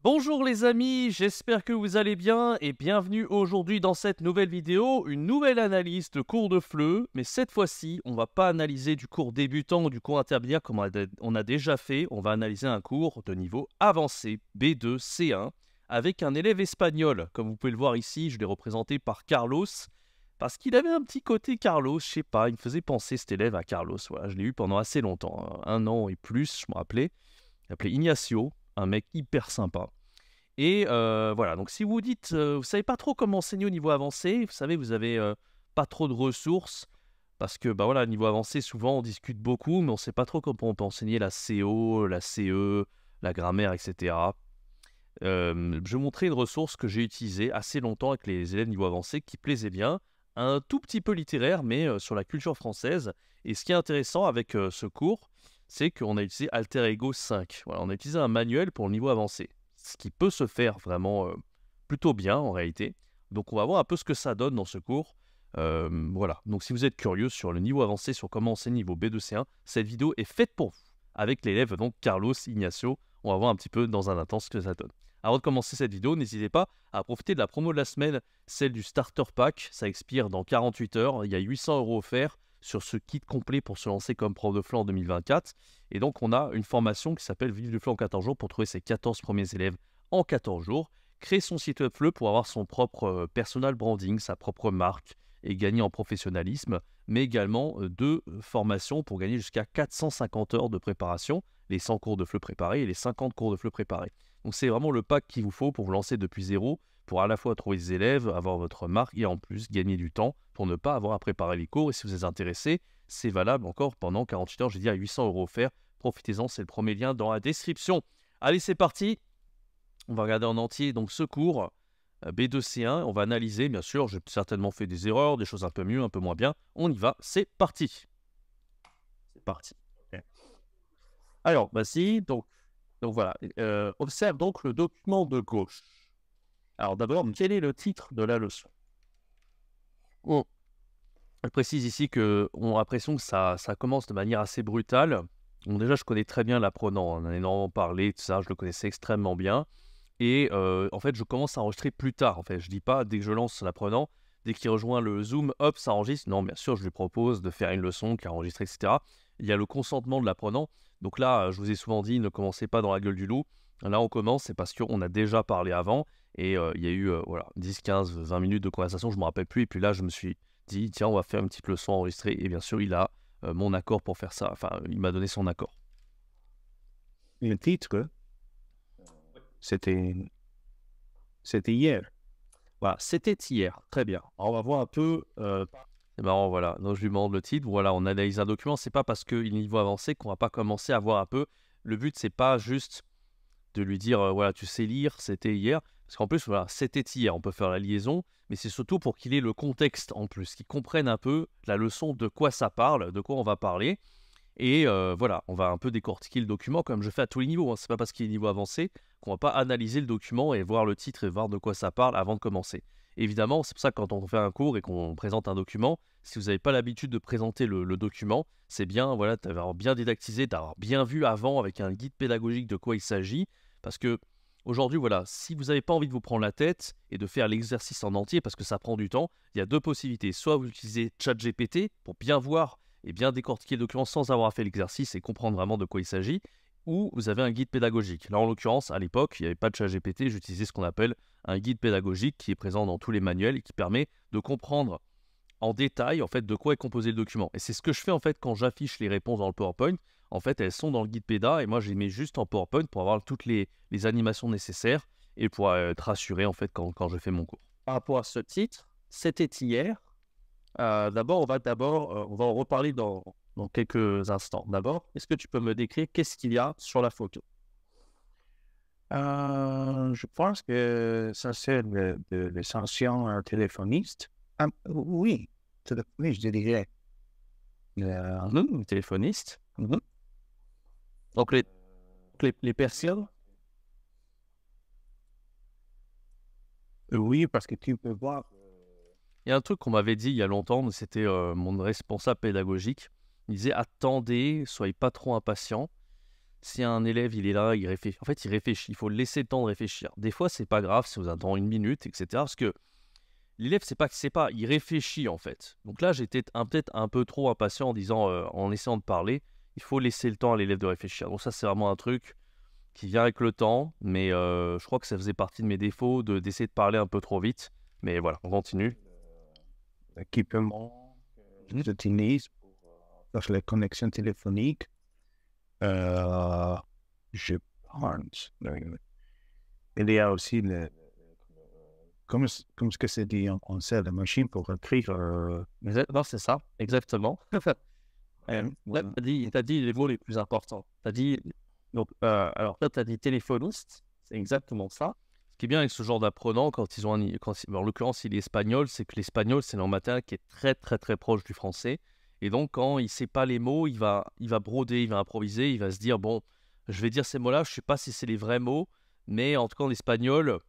Bonjour les amis, j'espère que vous allez bien et bienvenue aujourd'hui dans cette nouvelle vidéo, une nouvelle analyse de cours de FLE, mais cette fois-ci, on va pas analyser du cours débutant ou du cours intermédiaire comme on a déjà fait, on va analyser un cours de niveau avancé, B2, C1, avec un élève espagnol. Comme vous pouvez le voir ici, je l'ai représenté par Carlos, parce qu'il avait un petit côté Carlos, je sais pas, il me faisait penser cet élève à Carlos, voilà, je l'ai eu pendant assez longtemps, un an et plus, je me rappelais. Il s'appelait Ignacio, un mec hyper sympa. Et voilà, donc si vous dites, vous savez pas trop comment enseigner au niveau avancé, vous savez, vous avez pas trop de ressources, parce que bah voilà, niveau avancé, souvent on discute beaucoup, mais on sait pas trop comment on peut enseigner la CO, la CE, la grammaire, etc. Je vais montrer une ressource que j'ai utilisée assez longtemps avec les élèves niveau avancé qui plaisait bien, un tout petit peu littéraire, mais sur la culture française. Et ce qui est intéressant avec ce cours, c'est qu'on a utilisé Alter Ego 5. Voilà, on a utilisé un manuel pour le niveau avancé, ce qui peut se faire vraiment plutôt bien en réalité. Donc on va voir un peu ce que ça donne dans ce cours. Voilà, donc si vous êtes curieux sur le niveau avancé, sur comment enseigner niveau B2C1, cette vidéo est faite pour vous, avec l'élève donc Carlos Ignacio. On va voir un petit peu dans un instant ce que ça donne. Avant de commencer cette vidéo, n'hésitez pas à profiter de la promo de la semaine, celle du Starter Pack. Ça expire dans 48 heures. Il y a 800 € offerts sur ce kit complet pour se lancer comme prof de FLE en 2024. Et donc, on a une formation qui s'appelle Vivre du FLE en 14 jours pour trouver ses 14 premiers élèves en 14 jours. Créer son site web FLE pour avoir son propre personal branding, sa propre marque et gagner en professionnalisme, mais également deux formations pour gagner jusqu'à 450 heures de préparation, les 100 cours de FLE préparés et les 50 cours de FLE préparés. Donc c'est vraiment le pack qu'il vous faut pour vous lancer depuis zéro, pour à la fois trouver des élèves, avoir votre marque et en plus gagner du temps pour ne pas avoir à préparer les cours. Et si vous êtes intéressé, c'est valable encore pendant 48 heures, j'ai dit à 800 € offerts. Profitez-en, c'est le premier lien dans la description. Allez, c'est parti. On va regarder en entier donc ce cours B2C1. On va analyser, bien sûr, j'ai certainement fait des erreurs, des choses un peu mieux, un peu moins bien. On y va, c'est parti. C'est parti. Okay. Alors, voici, donc voilà, observe donc le document de gauche. Alors d'abord, quel est le titre de la leçon? Bon, je précise ici qu'on a l'impression que ça commence de manière assez brutale. Bon, déjà, je connais très bien l'apprenant, on en a énormément parlé, tout ça, je le connaissais extrêmement bien. Et en fait, je commence à enregistrer plus tard. En fait, je dis pas dès que je lance l'apprenant, dès qu'il rejoint le Zoom, hop, ça enregistre. Non, bien sûr, je lui propose de faire une leçon qui est enregistrée, etc. Il y a le consentement de l'apprenant. Donc là, je vous ai souvent dit, ne commencez pas dans la gueule du loup. Là, on commence, c'est parce qu'on a déjà parlé avant. Et il y a eu voilà, 10, 15, 20 minutes de conversation, je ne me rappelle plus. Et puis là, je me suis dit, tiens, on va faire une petite leçon enregistrée. Et bien sûr, il a mon accord pour faire ça. Enfin, il m'a donné son accord. Le titre, c'était hier. Voilà, c'était hier. Très bien. Alors, on va voir un peu. C'est marrant, voilà. Donc, je lui demande le titre. Voilà, on analyse un document. C'est pas parce qu'il est niveau avancé qu'on va pas commencer à voir un peu. Le but, c'est pas juste de lui dire, voilà, tu sais lire, c'était hier. Parce qu'en plus, voilà, c'était hier. On peut faire la liaison. Mais c'est surtout pour qu'il ait le contexte en plus, qu'il comprenne un peu la leçon, de quoi ça parle, de quoi on va parler. Et voilà, on va un peu décortiquer le document comme je fais à tous les niveaux. Hein. C'est pas parce qu'il est niveau avancé qu'on va pas analyser le document et voir le titre et voir de quoi ça parle avant de commencer. Évidemment, c'est pour ça que quand on fait un cours et qu'on présente un document, si vous n'avez pas l'habitude de présenter le document, c'est bien voilà, d'avoir bien didactisé, d'avoir bien vu avant avec un guide pédagogique de quoi il s'agit. Parce que aujourd'hui, voilà, si vous n'avez pas envie de vous prendre la tête et de faire l'exercice en entier parce que ça prend du temps, il y a deux possibilités. Soit vous utilisez ChatGPT pour bien voir et bien décortiquer le document sans avoir fait l'exercice et comprendre vraiment de quoi il s'agit, ou vous avez un guide pédagogique. Là, en l'occurrence, à l'époque, il n'y avait pas de ChatGPT, j'utilisais ce qu'on appelle un guide pédagogique qui est présent dans tous les manuels et qui permet de comprendre en détail en fait de quoi est composé le document. Et c'est ce que je fais en fait quand j'affiche les réponses dans le PowerPoint. En fait, elles sont dans le guide péda et moi, je les mets juste en PowerPoint pour avoir toutes les animations nécessaires et pour être rassuré en fait quand je fais mon cours. Par rapport à ce titre, c'était hier. D'abord, on va en reparler dans quelques instants. D'abord, est-ce que tu peux me décrire qu'est-ce qu'il y a sur la photo? Je pense que ça, c'est les anciens téléphonistes. Ah, oui, téléphoniste, je dirais. Téléphoniste. Mhm. Donc, les personnes. Oui, parce que tu peux voir. Il y a un truc qu'on m'avait dit il y a longtemps, c'était mon responsable pédagogique. Il disait attendez, soyez pas trop impatient. Si un élève, il est là, il réfléchit. En fait, il réfléchit. Il faut laisser le temps de réfléchir. Des fois, c'est pas grave si vous attendez 1 minute, etc. Parce que l'élève, c'est pas que c'est pas, il réfléchit en fait. Donc là, j'étais peut-être un peu trop impatient en disant, en essayant de parler, il faut laisser le temps à l'élève de réfléchir. Donc ça, c'est vraiment un truc qui vient avec le temps, mais je crois que ça faisait partie de mes défauts d'essayer de parler un peu trop vite. Mais voilà, on continue. L'équipement que j'utilise pour faire les connexions téléphoniques, je pense. Il y a aussi comme ce que c'est dit en français, la machine pour écrire. Non, c'est ça, exactement. Là, t'as dit les mots les plus importants. T'as dit, donc, alors là, tu as dit téléphoniste, c'est exactement ça. Ce qui est bien avec ce genre d'apprenant, quand ils ont en l'occurrence, il est espagnol, c'est que l'espagnol, c'est une langue maternelle qui est très, très, très proche du français. Et donc, quand il ne sait pas les mots, il va broder, il va improviser, il va se dire, bon, je vais dire ces mots-là, je ne sais pas si c'est les vrais mots, mais en tout cas, en espagnol,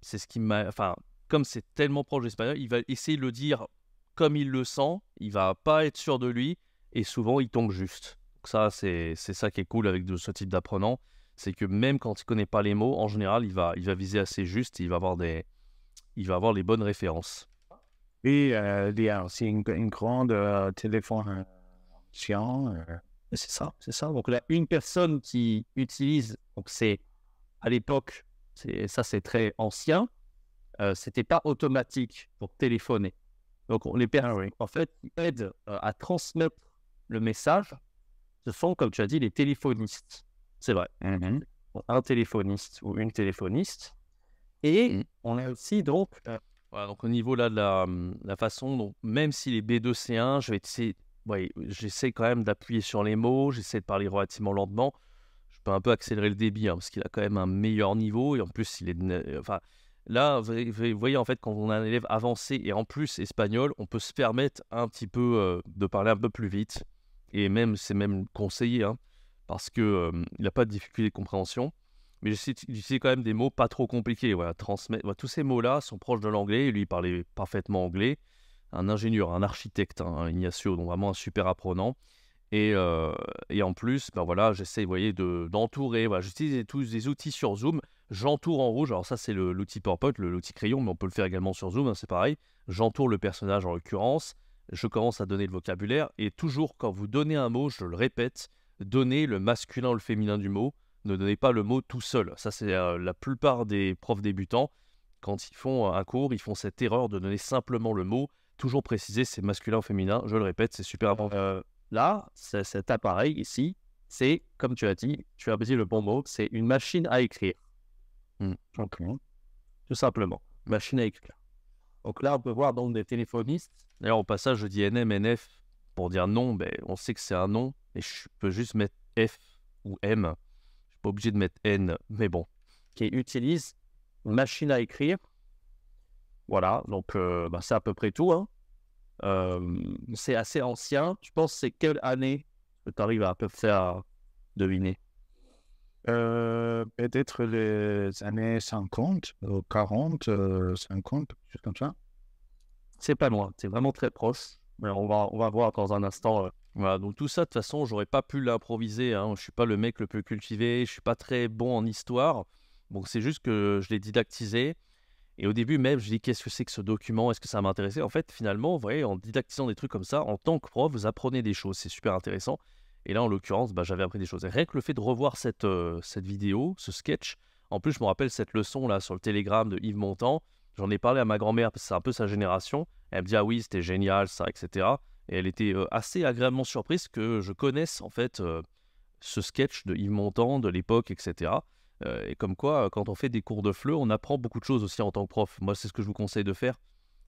c'est ce qui m'a... Enfin, comme c'est tellement proche de l'espagnol, il va essayer de le dire comme il le sent, il va pas être sûr de lui, et souvent, il tombe juste. Donc ça, c'est ça qui est cool avec ce type d'apprenant, c'est que même quand il connaît pas les mots, en général, il va viser assez juste et il va avoir les bonnes références. Et il y a aussi une grande téléphone ancien. C'est ça. Donc là, une personne qui utilise, donc c'est à l'époque, c'est très ancien, c'était pas automatique pour téléphoner. Donc les personnes, en fait, qui aident à transmettre le message, ce sont, comme tu as dit, les téléphonistes. C'est vrai. Un téléphoniste ou une téléphoniste. Et on a aussi donc... voilà, donc au niveau là, de la façon, donc, même si les B2, C1, j'essaie quand même d'appuyer sur les mots, j'essaie de parler relativement lentement. Je peux un peu accélérer le débit, parce qu'il a quand même un meilleur niveau. Et en plus, il est... Enfin, là, vous voyez, en fait, quand on a un élève avancé et en plus espagnol, on peut se permettre un petit peu de parler un peu plus vite. Et même, c'est même conseillé, parce qu'il n'a pas de difficulté de compréhension. Mais j'essaie quand même des mots pas trop compliqués. Voilà, transmettre. Voilà, tous ces mots-là sont proches de l'anglais. Et lui, il parlait parfaitement anglais. Un ingénieur, un architecte, Ignacio, donc vraiment un super apprenant. Et en plus, ben voilà, j'essaie, vous voyez, d'entourer. Voilà, j'utilise tous des outils sur Zoom. J'entoure en rouge. Alors ça, c'est l'outil PowerPoint, l'outil crayon, mais on peut le faire également sur Zoom, c'est pareil. J'entoure le personnage en l'occurrence. Je commence à donner le vocabulaire. Et toujours, quand vous donnez un mot, je le répète, donnez le masculin ou le féminin du mot. Ne donnez pas le mot tout seul. Ça, c'est la plupart des profs débutants. Quand ils font un cours, ils font cette erreur de donner simplement le mot. Toujours préciser, c'est masculin ou féminin. Je le répète, c'est super important. Là, cet appareil ici, c'est, comme tu as dit le bon mot, c'est une machine à écrire. Tout simplement, machine à écrire. Donc là, on peut voir donc des téléphonistes. D'ailleurs, au passage, je dis NM, NF pour dire non. Ben, on sait que c'est un nom, et je peux juste mettre F ou M. Je ne suis pas obligé de mettre N, mais bon. Qui utilise une machine à écrire. Voilà, donc c'est à peu près tout. C'est assez ancien. Tu penses c'est quelle année que tu arrives à peu près à deviner? Peut-être les années 50, 40, 50, quelque chose comme ça. C'est pas loin, c'est vraiment très proche. Mais on va voir dans un instant. Voilà, donc tout ça, de toute façon, j'aurais pas pu l'improviser. Je suis pas le mec le plus cultivé, je suis pas très bon en histoire. Donc c'est juste que je l'ai didactisé. Et au début même, je dis qu'est-ce que c'est que ce document? Est-ce que ça m'intéressait? En fait, finalement, vous voyez, en didactisant des trucs comme ça, en tant que prof, vous apprenez des choses. C'est super intéressant. Et là, en l'occurrence, j'avais appris des choses. Et rien que le fait de revoir cette vidéo, ce sketch, en plus, je me rappelle cette leçon là sur le Telegram de Yves Montand. J'en ai parlé à ma grand-mère parce que c'est un peu sa génération. Elle me dit ah oui, c'était génial, ça, etc. Et elle était assez agréablement surprise que je connaisse en fait ce sketch de Yves Montand de l'époque, etc. Et comme quoi, quand on fait des cours de FLE, on apprend beaucoup de choses aussi en tant que prof. Moi, c'est ce que je vous conseille de faire.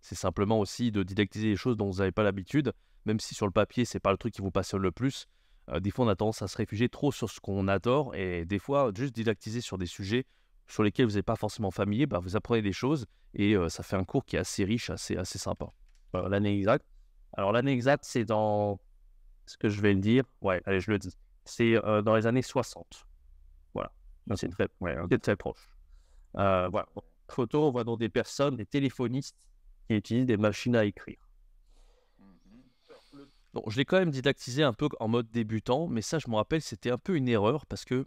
C'est simplement aussi de didactiser les choses dont vous n'avez pas l'habitude, même si sur le papier, c'est pas le truc qui vous passionne le plus. Des fois, on a tendance à se réfugier trop sur ce qu'on adore, et des fois, juste didactiser sur des sujets sur lesquels vous n'êtes pas forcément familier, vous apprenez des choses, et ça fait un cours qui est assez riche, assez sympa. L'année exacte. Alors, l'année exacte, c'est dans... ce que je vais le dire. Ouais, allez, je le dis. C'est dans les années 60. Voilà. C'est très proche. Voilà. Photo, on voit donc des personnes, des téléphonistes qui utilisent des machines à écrire. Donc, je l'ai quand même didactisé un peu en mode débutant, mais ça, je me rappelle, c'était un peu une erreur parce que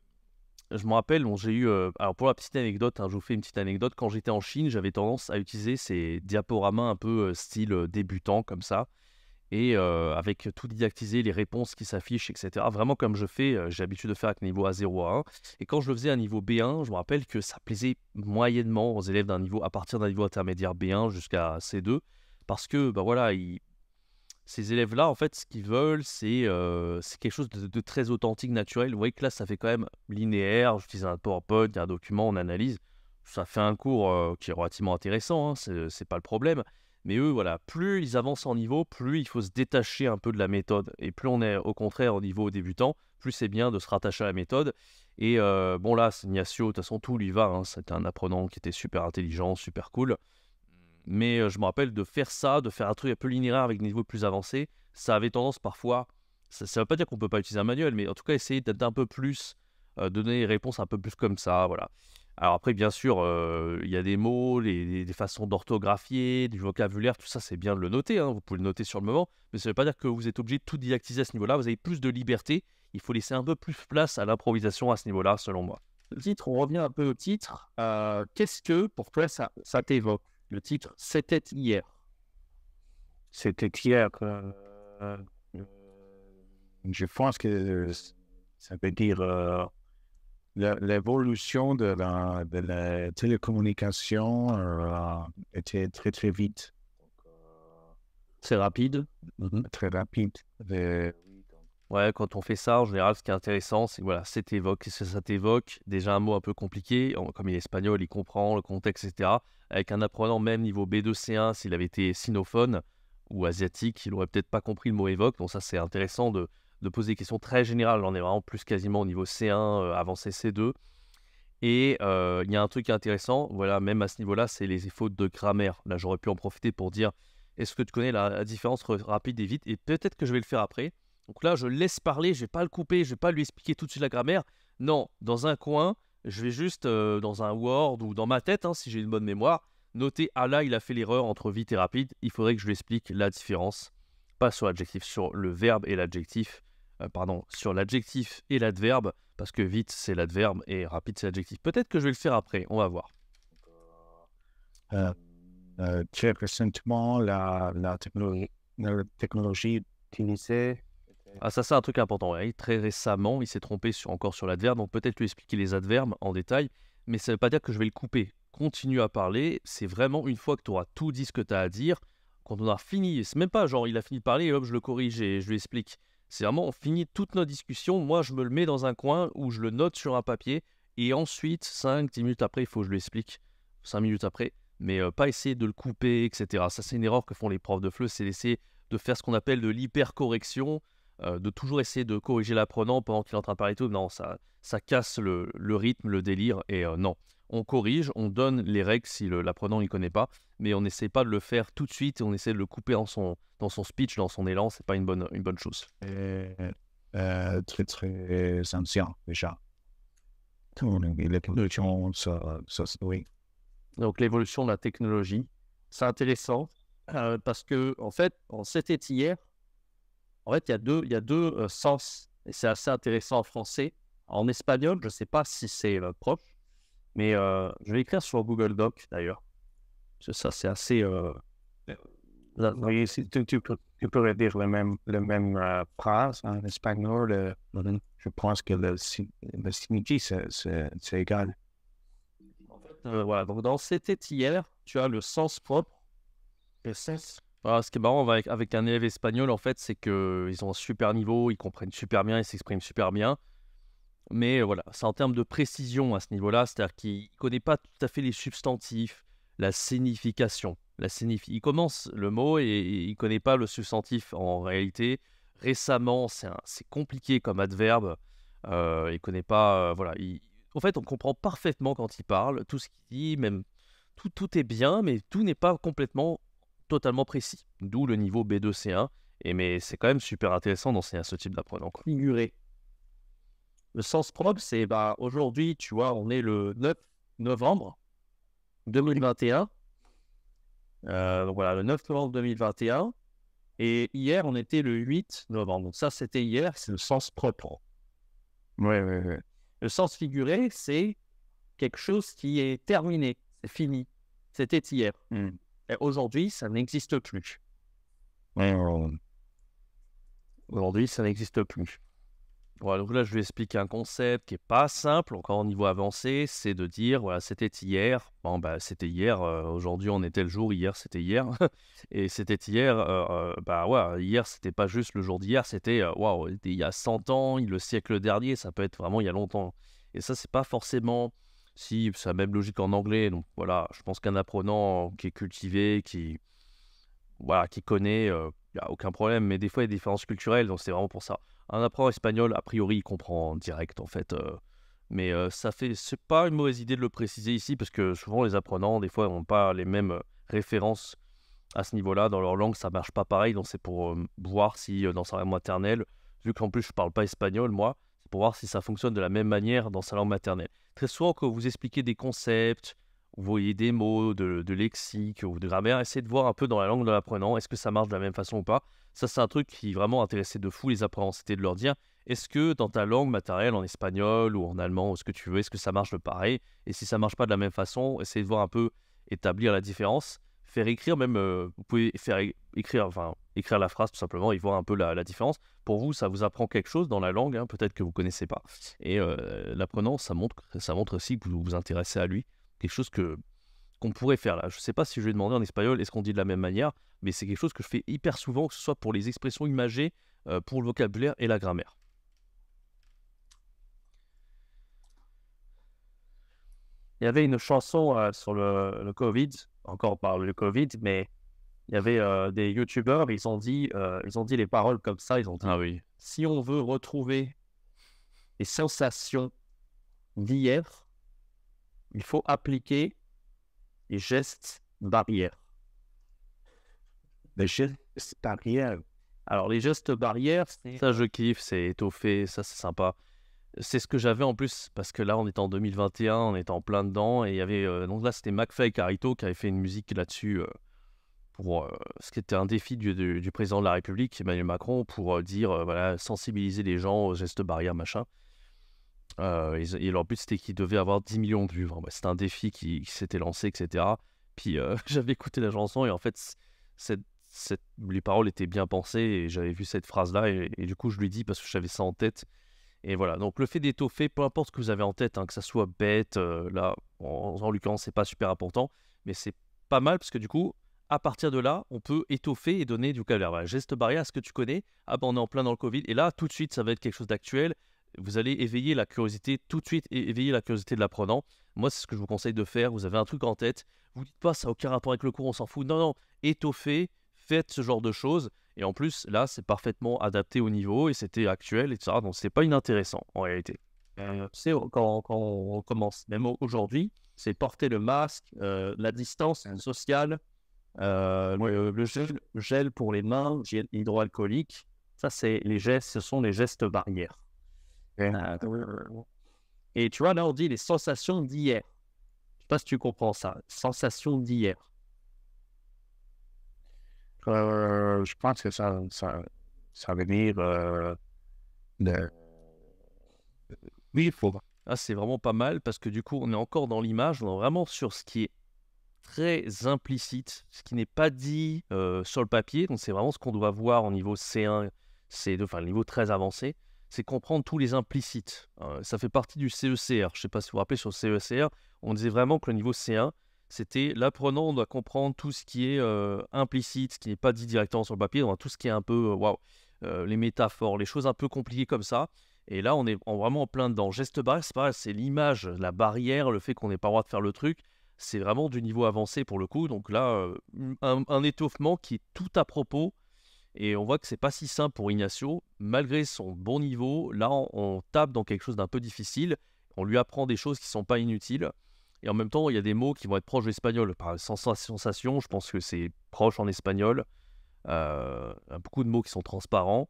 je me rappelle, bon, j'ai eu. Alors, pour la petite anecdote, hein, je vous fais une petite anecdote. Quand j'étais en Chine, j'avais tendance à utiliser ces diaporamas un peu style débutant, comme ça. Et avec tout didactisé, les réponses qui s'affichent, etc. Vraiment comme je fais, j'ai l'habitude de faire avec niveau A0 à 1. Et quand je le faisais à niveau B1, je me rappelle que ça plaisait moyennement aux élèves à partir d'un niveau intermédiaire B1 jusqu'à C2. Parce que, bah voilà, ces élèves-là, en fait, ce qu'ils veulent, c'est quelque chose de très authentique, naturel. Vous voyez que là, ça fait quand même linéaire. J'utilise un PowerPoint, il y a un document, on analyse. Ça fait un cours qui est relativement intéressant, hein, c'est pas le problème. Mais eux, voilà, plus ils avancent en niveau, plus il faut se détacher un peu de la méthode. Et plus on est au contraire au niveau débutant, plus c'est bien de se rattacher à la méthode. Et bon, là, Ignacio, de toute façon, tout lui va, hein. C'était un apprenant qui était super intelligent, super cool. Mais je me rappelle de faire ça, de faire un truc un peu linéaire avec des niveaux plus avancés. Ça avait tendance parfois, ça ne veut pas dire qu'on ne peut pas utiliser un manuel, mais en tout cas essayer d'être un peu plus, donner des réponses un peu plus comme ça, voilà. Alors après, bien sûr, il y a des mots, des façons d'orthographier, du vocabulaire, tout ça, c'est bien de le noter, hein, vous pouvez le noter sur le moment, mais ça ne veut pas dire que vous êtes obligé de tout didactiser à ce niveau-là, vous avez plus de liberté, il faut laisser un peu plus place à l'improvisation à ce niveau-là, selon moi. Le titre, on revient un peu au titre. Qu'est-ce que, pour toi, ça t'évoque? Le titre, c'était hier. C'était hier. Je pense que ça veut dire l'évolution de la télécommunication était très, très vite. C'est rapide. Très rapide. Ouais, quand on fait ça, en général, ce qui est intéressant, c'est que voilà, ça t'évoque déjà un mot un peu compliqué. Comme il est espagnol, il comprend le contexte, etc. Avec un apprenant même niveau B2, C1, s'il avait été sinophone ou asiatique, il aurait peut-être pas compris le mot évoque. Donc ça, c'est intéressant de poser des questions très générales. On est vraiment plus quasiment au niveau C1, avancé C2. Et il y a un truc intéressant, voilà, même à ce niveau-là, c'est les fautes de grammaire. Là, j'aurais pu en profiter pour dire, est-ce que tu connais la différence entre rapide et vite? Et peut-être que je vais le faire après. Donc là, je laisse parler, je ne vais pas le couper, je ne vais pas lui expliquer tout de suite la grammaire. Non, dans un coin, je vais juste, dans un Word ou dans ma tête, hein, si j'ai une bonne mémoire, noter, ah là, il a fait l'erreur entre vite et rapide. Il faudrait que je lui explique la différence, pas sur l'adjectif, sur le verbe et l'adjectif. Sur l'adjectif et l'adverbe, parce que vite, c'est l'adverbe et rapide, c'est l'adjectif. Peut-être que je vais le faire après, on va voir. Très récemment, la technologie utilisée. Ah, ça, c'est un truc important. Ouais. Très récemment, il s'est trompé encore sur l'adverbe, donc peut-être lui expliquer les adverbes en détail, mais ça ne veut pas dire que je vais le couper. Continue à parler, c'est vraiment une fois que tu auras tout dit ce que tu as à dire, quand on a fini, c'est même pas genre il a fini de parler et hop, je le corrige et je lui explique. C'est vraiment, on finit toute notre discussion, moi je me le mets dans un coin où je le note sur un papier, et ensuite, 5-10 minutes après, il faut que je lui explique, 5 minutes après, mais pas essayer de le couper, etc. Ça, c'est une erreur que font les profs de FLE, c'est d'essayer de faire ce qu'on appelle de l'hypercorrection, de toujours essayer de corriger l'apprenant pendant qu'il est en train de parler tout. Non, ça casse le rythme, le délire, et non. On corrige, on donne les règles si l'apprenant ne connaît pas, mais on n'essaie pas de le faire tout de suite et on essaie de le couper dans son speech, dans son élan. C'est pas une bonne chose. Très, très ancien déjà. L'évolution, oui. Donc, l'évolution de la technologie, c'est intéressant parce que, en fait, c'était hier. En fait, il y a deux sens, et c'est assez intéressant en français. En espagnol, je ne sais pas si c'est proche, mais je vais écrire sur Google Doc d'ailleurs. Parce que ça, c'est assez. Oui, si tu pourrais dire le même phrase en espagnol. Je pense que le signifie, c'est égal. En fait, voilà. Donc, dans c'était hier, tu as le sens propre. Le sens. Voilà, ce qui est marrant avec un élève espagnol, en fait, c'est qu'ils ont un super niveau, ils comprennent super bien, ils s'expriment super bien. Mais voilà, c'est en termes de précision à ce niveau-là, c'est-à-dire qu'il ne connaît pas tout à fait les substantifs, la signification. Il commence le mot et il ne connaît pas le substantif en réalité. Récemment, c'est compliqué comme adverbe. Il ne connaît pas. Voilà. En fait, on comprend parfaitement quand il parle, tout ce qu'il dit, même tout est bien, mais tout n'est pas complètement, totalement précis. D'où le niveau B2, C1. Mais c'est quand même super intéressant d'enseigner à ce type d'apprenant. Figuré. Le sens propre, c'est aujourd'hui, tu vois, on est le 9 novembre 2021. Donc voilà, le 9 novembre 2021. Et hier, on était le 8 novembre. Donc ça, c'était hier, c'est le sens propre. Ouais, ouais, ouais. Le sens figuré, c'est quelque chose qui est terminé, c'est fini. C'était hier. Et aujourd'hui, ça n'existe plus. Ouais, ouais. Aujourd'hui, ça n'existe plus. Voilà, donc là, je vais expliquer un concept qui n'est pas simple, encore au niveau avancé, c'est de dire, voilà, c'était hier, bon, bah, c'était hier, aujourd'hui, on était le jour, hier, c'était hier, et c'était hier, bah, ouais, hier, c'était pas juste le jour d'hier, c'était, waouh, il y a 100 ans, le siècle dernier, ça peut être vraiment il y a longtemps. Et ça, c'est pas forcément, si, c'est la même logique en anglais, donc voilà, je pense qu'un apprenant qui est cultivé, voilà, qui connaît, il n'y a aucun problème, mais des fois, il y a des différences culturelles, donc c'est vraiment pour ça. Un apprenant espagnol, a priori, il comprend en direct, en fait. Mais c'est pas une mauvaise idée de le préciser ici, parce que souvent, les apprenants, des fois, n'ont pas les mêmes références à ce niveau-là. Dans leur langue, ça marche pas pareil, donc c'est pour voir si, dans sa langue maternelle, vu qu'en plus, je parle pas espagnol, moi, c'est pour voir si ça fonctionne de la même manière dans sa langue maternelle. Très souvent, quand vous expliquez des concepts, vous voyez des mots, de lexique ou de grammaire, essayez de voir un peu dans la langue de l'apprenant, est-ce que ça marche de la même façon ou pas. Ça, c'est un truc qui vraiment intéressait de fou les apprenants, c'était de leur dire, est-ce que dans ta langue maternelle, en espagnol ou en allemand, ou ce que tu veux, est-ce que ça marche de pareil? Et si ça marche pas de la même façon, essayez de voir un peu, établir la différence, faire écrire même, vous pouvez faire écrire la phrase tout simplement et voir un peu la différence. Pour vous, ça vous apprend quelque chose dans la langue, hein, peut-être que vous connaissez pas. Et l'apprenant, ça montre aussi que vous vous intéressez à lui. Quelque chose qu'on pourrait faire là. Je ne sais pas si je vais demander en espagnol, est-ce qu'on dit de la même manière, mais c'est quelque chose que je fais hyper souvent, que ce soit pour les expressions imagées, pour le vocabulaire et la grammaire. Il y avait une chanson sur le Covid, encore on parle du Covid, mais il y avait des youtubeurs, ils ont dit les paroles comme ça, ils ont dit, Ah oui. si on veut retrouver les sensations d'hier, il faut appliquer les gestes barrières. Les gestes barrières. Alors, les gestes barrières, c'est... Ça, je kiffe, c'est étoffé, ça, c'est sympa. C'est ce que j'avais en plus, parce que là, on était en 2021, on était en plein dedans, et il y avait... donc là, c'était McFly et Carito qui avaient fait une musique là-dessus pour ce qui était un défi du président de la République, Emmanuel Macron, pour dire, voilà, sensibiliser les gens aux gestes barrières, machin. Et leur but, c'était qu'ils devaient avoir 10 millions de vues. Enfin, c'était un défi qui s'était lancé, etc. Puis j'avais écouté la chanson et en fait, les paroles étaient bien pensées et j'avais vu cette phrase-là et du coup, je lui dis parce que j'avais ça en tête. Et voilà, donc le fait d'étoffer, peu importe ce que vous avez en tête, hein, que ça soit bête, là, en l'occurrence, c'est pas super important, mais c'est pas mal parce que du coup, à partir de là, on peut étoffer et donner du vocabulaire. Voilà, geste barrière, est-ce que tu connais? Ah ben on est en plein dans le Covid. Et là, tout de suite, ça va être quelque chose d'actuel. Vous allez éveiller la curiosité tout de suite et éveiller la curiosité de l'apprenant. Moi, c'est ce que je vous conseille de faire. Vous avez un truc en tête. Vous dites pas, ça n'a aucun rapport avec le cours, on s'en fout. Non, non, étoffez, faites ce genre de choses. Et en plus, là, c'est parfaitement adapté au niveau et c'était actuel, etc. Donc, c'est pas inintéressant en réalité. Tu sais, quand on commence, même aujourd'hui, c'est porter le masque, la distance sociale, le gel pour les mains, gel hydroalcoolique. Ça, c'est les gestes, ce sont les gestes barrières. Et tu vois, là, on dit les sensations d'hier. Je sais pas si tu comprends ça. Sensations d'hier. Je pense que ça veut dire oui, il faut. Ah, c'est vraiment pas mal parce que du coup, on est encore dans l'image, on est vraiment sur ce qui est très implicite, ce qui n'est pas dit sur le papier. Donc, c'est vraiment ce qu'on doit voir au niveau C1, C2, enfin, le niveau très avancé. C'est comprendre tous les implicites. Ça fait partie du CECR. Je ne sais pas si vous vous rappelez, sur le CECR, on disait vraiment que le niveau C1, c'était l'apprenant doit comprendre tout ce qui est implicite, ce qui n'est pas dit directement sur le papier, donc tout ce qui est un peu, les métaphores, les choses un peu compliquées comme ça. Et là, on est vraiment en plein dedans. Geste barrière, c'est pareil, c'est l'image, la barrière, le fait qu'on n'ait pas le droit de faire le truc. C'est vraiment du niveau avancé pour le coup. Donc là, un étoffement qui est tout à propos. Et on voit que c'est pas si simple pour Ignacio. Malgré son bon niveau, là, on tape dans quelque chose d'un peu difficile. On lui apprend des choses qui sont pas inutiles. Et en même temps, il y a des mots qui vont être proches de l'espagnol. Par exemple, sensation, je pense que c'est proche en espagnol. Beaucoup de mots qui sont transparents.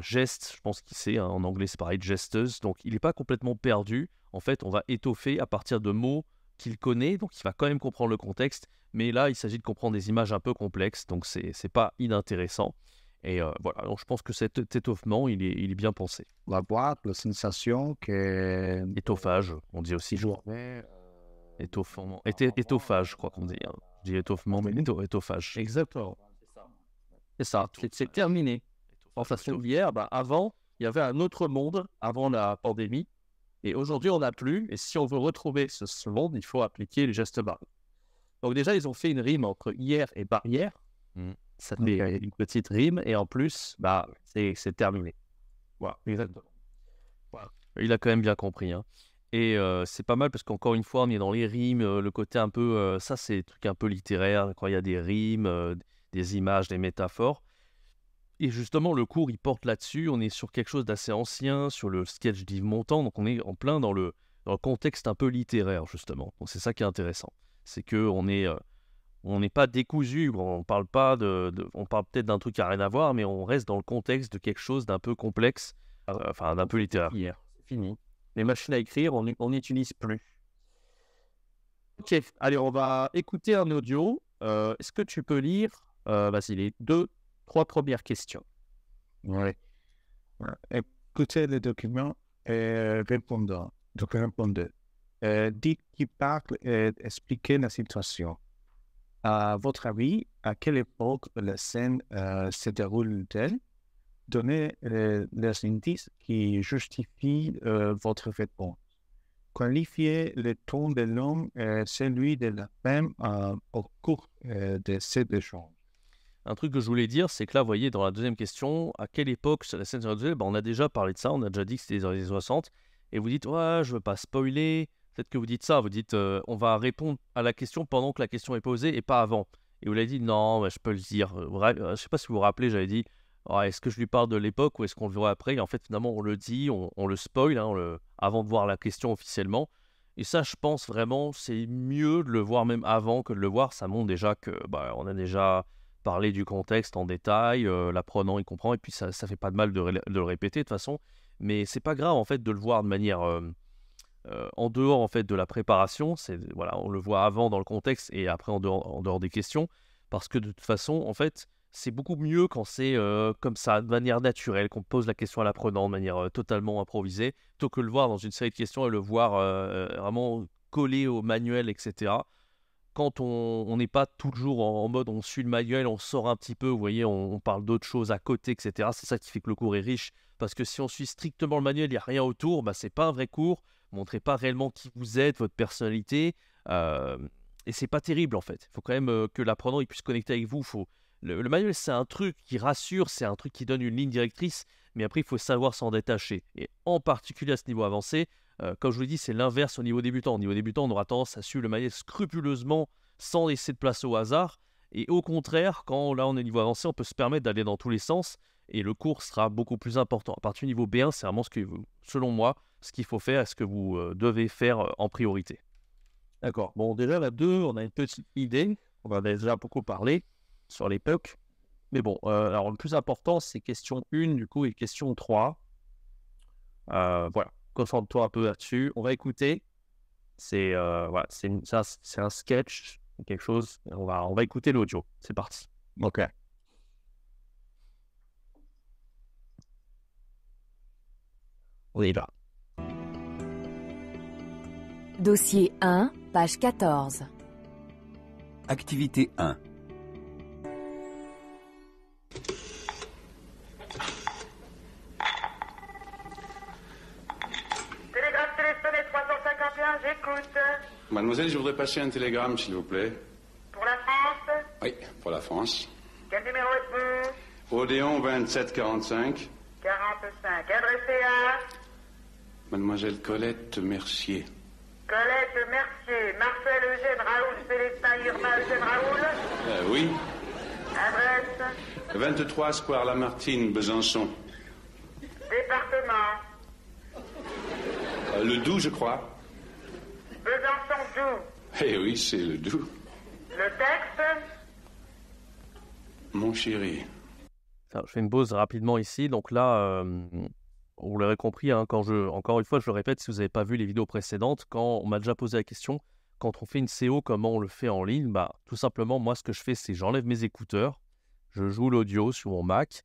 Geste, je pense qu'il sait, hein, en anglais c'est pareil, gesteuse. Donc il n'est pas complètement perdu. En fait, on va étoffer à partir de mots qu'il connaît. Donc il va quand même comprendre le contexte. Mais là, il s'agit de comprendre des images un peu complexes. Donc c'est pas inintéressant. Et voilà, donc je pense que cet étoffement, il est bien pensé. La boîte, la sensation que... Étoffage, on dit aussi. Étoffage, je crois qu'on dit. Hein. Je dis étoffement, mais étoffage. Exactement. C'est ça, c'est terminé. En façon d'hier, avant, il y avait un autre monde avant la pandémie. Et aujourd'hui, on n'a plus. Et si on veut retrouver ce monde, il faut appliquer les gestes barrières. Donc déjà, ils ont fait une rime entre hier et barrière. Ça fait une petite rime. Et en plus, c'est terminé. Voilà, exactement. Voilà. Il a quand même bien compris. Hein. Et c'est pas mal parce qu'encore une fois, on est dans les rimes, le côté un peu... ça, c'est des trucs un peu littéraires, quand il y a des rimes, des images, des métaphores. Et justement, le cours, il porte là-dessus. On est sur quelque chose d'assez ancien, sur le sketch d'Yves Montand. Donc, on est en plein dans le contexte un peu littéraire, justement. Donc, c'est ça qui est intéressant. C'est qu'on n'est pas décousu. On parle pas on parle peut-être d'un truc qui n'a rien à voir, mais on reste dans le contexte de quelque chose d'un peu complexe, d'un peu littéraire. Hier, c'est fini. Les machines à écrire, on n'utilise plus. Ok, allez, on va écouter un audio. Est-ce que tu peux lire les 3 premières questions? Oui. Écoutez le document et répondez. Dites qui parle et expliquez la situation. À votre avis, à quelle époque la scène se déroule-t-elle? Donnez les indices qui justifient votre réponse. Qualifiez le ton de l'homme et celui de la femme au cours de cet échange. Un truc que je voulais dire, c'est que là, vous voyez, dans la deuxième question, à quelle époque la scène se déroule? On a déjà parlé de ça, on a déjà dit que c'était les années 60, et vous dites, ouais, je veux pas spoiler, peut-être que vous dites ça, vous dites, on va répondre à la question pendant que la question est posée et pas avant. Et vous l'avez dit, non, je peux le dire. Je sais pas si vous vous rappelez, j'avais dit, est-ce que je lui parle de l'époque ou est-ce qu'on le verra après? Et en fait, finalement, on le dit, on le spoil avant de voir la question officiellement. Et ça, je pense vraiment, c'est mieux de le voir même avant que de le voir. Ça montre déjà que on a déjà parlé du contexte en détail, l'apprenant il comprend, et puis ça fait pas de mal de le répéter de toute façon. Mais c'est pas grave en fait de le voir de manière en dehors en fait de la préparation. On le voit avant dans le contexte et après en dehors des questions, parce que de toute façon en fait c'est beaucoup mieux quand c'est comme ça, de manière naturelle, qu'on pose la question à l'apprenant de manière totalement improvisée, plutôt que le voir dans une série de questions et le voir vraiment collé au manuel, etc. Quand on n'est pas toujours en mode on suit le manuel, on sort un petit peu, vous voyez, on parle d'autres choses à côté, etc. C'est ça qui fait que le cours est riche, parce que si on suit strictement le manuel, il n'y a rien autour, c'est pas un vrai cours, vous montrez pas réellement qui vous êtes, votre personnalité, et c'est pas terrible en fait. Il faut quand même que l'apprenant il puisse connecter avec vous. Le manuel, c'est un truc qui rassure, c'est un truc qui donne une ligne directrice, mais après, il faut savoir s'en détacher. Et en particulier à ce niveau avancé, comme je vous l'ai dit, c'est l'inverse au niveau débutant. Au niveau débutant, on aura tendance à suivre le manuel scrupuleusement, sans laisser de place au hasard. Et au contraire, quand là, on est au niveau avancé, on peut se permettre d'aller dans tous les sens, et le cours sera beaucoup plus important. À partir du niveau B1, c'est vraiment selon moi, ce qu'il faut faire, et ce que vous devez faire en priorité. D'accord. Bon, déjà, la 2, on a une petite idée. On en a déjà beaucoup parlé sur l'époque. Mais bon, alors le plus important, c'est question 1, du coup, et question 3. Voilà, concentre-toi un peu là-dessus. On va écouter. C'est un sketch, quelque chose. On va écouter l'audio. C'est parti. OK. On y va. Dossier 1, page 14. Activité 1. Télégramme téléphoné 351, j'écoute. Mademoiselle, je voudrais passer un télégramme, s'il vous plaît. Pour la France? Oui, pour la France. Quel numéro êtes-vous? Odéon 2745. 45. Adressé à Mademoiselle Colette Mercier. Colette Mercier, Marcel Eugène Raoul, Célestin Irma Eugène Raoul. Oui. Adresse? 23 Square Lamartine, Besançon. Département? Le Doubs, je crois. Besançon Doubs. Eh oui, c'est le Doubs. Le texte? Mon chéri. Alors, je fais une pause rapidement ici. Donc là, vous l'aurez compris, encore une fois, je le répète, si vous n'avez pas vu les vidéos précédentes, quand on m'a déjà posé la question, quand on fait une CO, comment on le fait en ligne? Tout simplement, moi, ce que je fais, c'est j'enlève mes écouteurs, je joue l'audio sur mon Mac,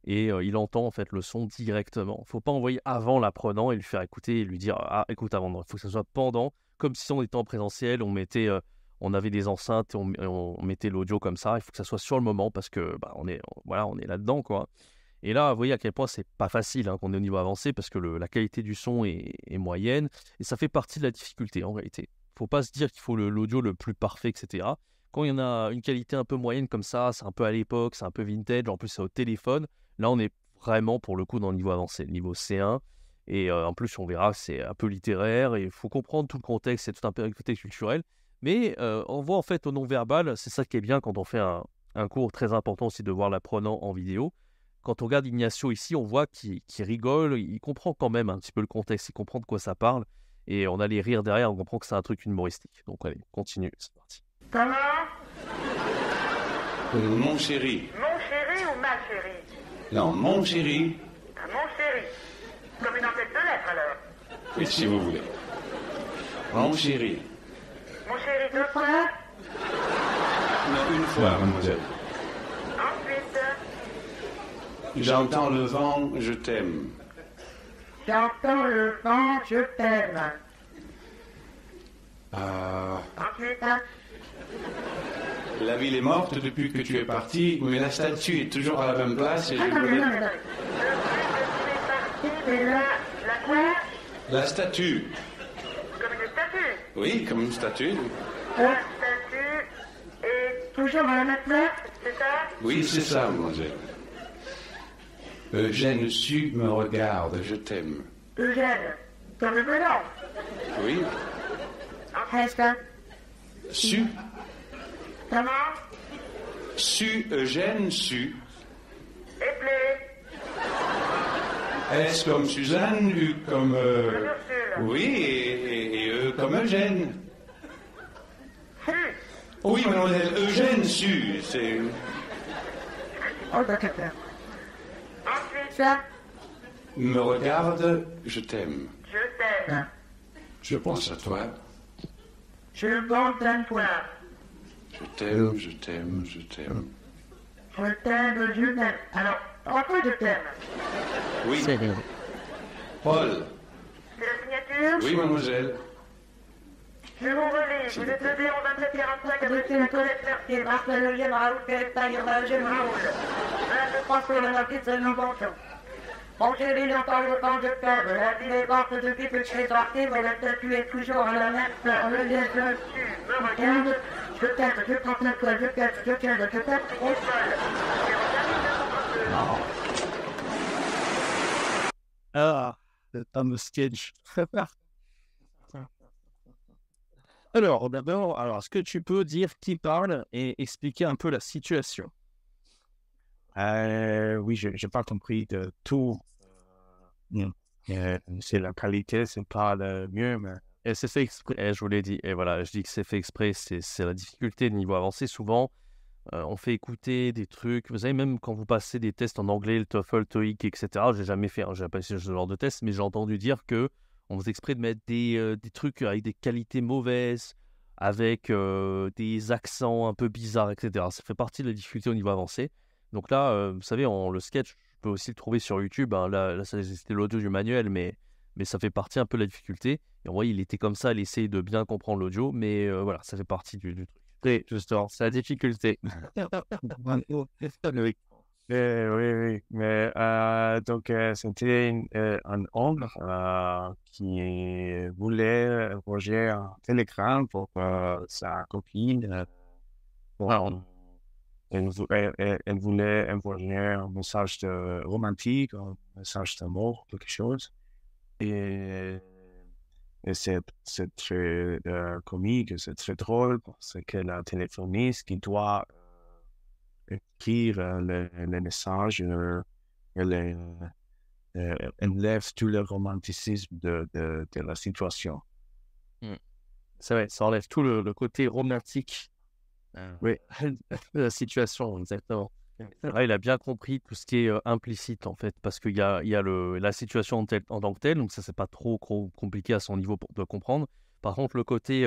et il entend en fait le son directement. Faut pas envoyer avant l'apprenant et lui faire écouter et lui dire ah écoute avant. Il faut que ça soit pendant, comme si on était en présentiel, on avait des enceintes et on mettait l'audio comme ça. Il faut que ça soit sur le moment parce que on est là-dedans quoi. Et là, vous voyez à quel point c'est pas facile qu'on est au niveau avancé parce que la qualité du son est moyenne et ça fait partie de la difficulté en réalité. Faut pas se dire qu'il faut l'audio le plus parfait, etc. Quand il y en a une qualité un peu moyenne comme ça, c'est un peu à l'époque, c'est un peu vintage, en plus c'est au téléphone. Là, on est vraiment pour le coup dans le niveau avancé, le niveau C1. Et en plus, on verra que c'est un peu littéraire et il faut comprendre tout le contexte, c'est tout un peu un contexte culturel. Mais on voit en fait au non-verbal, c'est ça qui est bien quand on fait un cours très important aussi de voir l'apprenant en vidéo. Quand on regarde Ignacio ici, on voit qu'il rigole, il comprend quand même un petit peu le contexte, il comprend de quoi ça parle. Et on a les rires derrière, on comprend que c'est un truc humoristique. Donc allez, continue, c'est parti. Comment? Mon chéri. Mon chéri ou ma chérie? Non, mon chéri. Ah, mon chéri. Comme une entête de lettres alors. Oui, si vous voulez. Mon chéri. Mon chéri deux fois. Non, une fois, mademoiselle. Ensuite, J'entends le vent, je t'aime. j'entends le vent, je t'aime. Ensuite, La ville est morte depuis que tu es parti, mais la statue est toujours à la même place et je attendez, voulais... attendez, attendez. Je suis parti, mais là, la quoi? La statue. Comme une statue. Oui, comme une statue. La statue est toujours à la même place, c'est ça? Oui, c'est ça, mademoiselle. Eugène Su me regarde, je t'aime. Eugène, comme le melon. Oui, Est-ce que? Su. Comment? Su, Eugène Su. Et plaît. S comme Suzanne, U comme... Ursule. Oui, et E comme Eugène. Su. Oui, mademoiselle, Eugène Su, c'est... Oh, d'accord. Ensuite, ça, Me regarde, je t'aime. je t'aime. Je pense à toi. Je pense à toi. Je t'aime, je t'aime, je t'aime. Je t'aime, je t'aime. Alors, pourquoi je t'aime? Oui. Paul. C'est la signature? Oui, mademoiselle. Je vous relis. Vous êtes le 02745 adressé à Colette Mercier, Marcel Eugène Raoul, Célestin Irma Eugène Raoul. 1, 2, 3 sur la marquise, c'est nos mentions. Mon chéri, j'entends le vent, je t'aime. La ville est morte depuis que tu es parti, mais la statue est toujours à la même place. Le lien dessus me regarde. Je t'aime, je prends la toi, je t'aime, je t'aime, je t'aime, au sol. Ah, le fameux sketch. Alors, d'abord, est-ce que tu peux dire qui parle et expliquer un peu la situation? Oui, je n'ai pas compris de tout. C'est la qualité, c'est pas le mieux, mais... Et c'est fait exprès, je vous l'ai dit. Et voilà, je dis que c'est fait exprès, c'est la difficulté de niveau avancé. Souvent, on fait écouter des trucs. Vous savez, même quand vous passez des tests en anglais, le TOEFL, TOEIC, etc., j'ai jamais fait, j'ai pas essayé ce genre de test, mais j'ai entendu dire que on faisait exprès de mettre des trucs avec des qualités mauvaises, avec des accents un peu bizarres, etc. Ça fait partie de la difficulté au niveau avancé. Donc là, vous savez, le sketch, je peux aussi le trouver sur YouTube. Là c'était l'audio du manuel, mais ça fait partie un peu de la difficulté. Et on voit, il était comme ça, il essayait de bien comprendre l'audio, mais voilà, ça fait partie du truc. Oui, justement. C'est la difficulté. Oui. Mais donc, c'était un homme qui voulait envoyer un télégramme pour sa copine. Elle voulait envoyer un message romantique, un message d'amour, quelque chose. Et c'est très comique, c'est très drôle parce que la téléphoniste qui doit écrire le message, elle enlève tout le romanticisme de la situation. C'est vrai, ça enlève tout le côté romantique Oui. de la situation, exactement. Là, il a bien compris tout ce qui est implicite, en fait, parce qu'il y a la situation en tant que telle, donc ça, c'est pas trop compliqué à son niveau de comprendre. Par contre, le côté,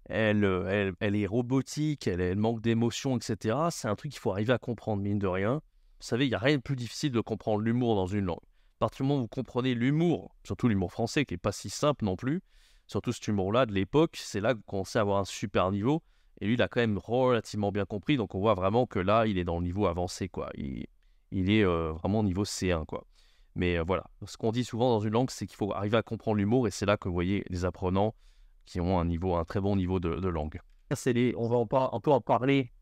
elle est robotique, elle manque d'émotion, etc., c'est un truc qu'il faut arriver à comprendre, mine de rien. savez, il n'y a rien de plus difficile de comprendre l'humour dans une langue. À partir du moment où vous comprenez l'humour, surtout l'humour français, qui n'est pas si simple non plus, surtout cet humour-là de l'époque, c'est là que vous commencez à avoir un super niveau. Et lui, il a quand même relativement bien compris. Donc, on voit vraiment que là, il est dans le niveau avancé, quoi. Il est vraiment au niveau C1, quoi. Mais voilà, ce qu'on dit souvent dans une langue, c'est qu'il faut arriver à comprendre l'humour. Et c'est là que vous voyez les apprenants qui ont un très bon niveau de langue. On va un peu en parler.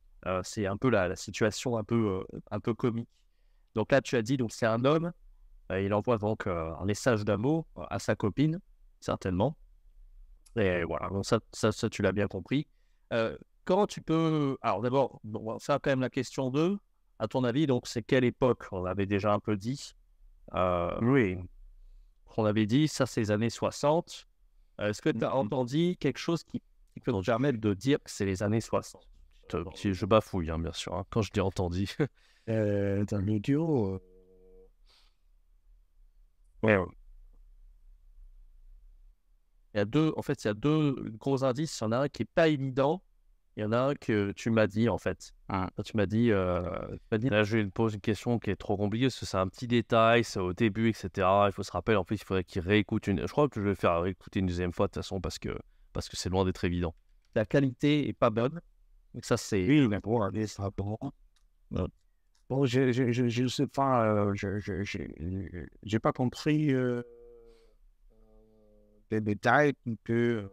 C'est un peu la situation un peu comique. Donc là, tu as dit, donc c'est un homme. Il envoie donc un message d'amour à sa copine, certainement. Et voilà, donc ça tu l'as bien compris. Comment tu peux... Alors d'abord, on va faire quand même la question 2. À ton avis, donc c'est quelle époque? On avait déjà un peu dit. Oui. On avait dit, ça c'est les années 60. Est-ce que tu as entendu quelque chose qui peut nous permettre de dire que c'est les années 60? Je bafouille, hein, bien sûr, hein, quand je dis entendu. Dans l'audio... Ouais. Il y a deux gros indices. Il y en a un qui n'est pas évident. Il y en a un que tu m'as dit, en fait. Tu m'as dit... Là, je vais poser une question qui est trop compliquée, parce que c'est un petit détail, c'est au début, etc. Il faut se rappeler, en plus, il faudrait qu'il réécoute une... Je crois que je vais le faire réécouter une deuxième fois, de toute façon, parce que c'est loin d'être évident. La qualité est pas bonne. Donc ça, c'est... Oui, mais bon, ça bon. Bon, je sais pas, j'ai pas compris les détails un peu.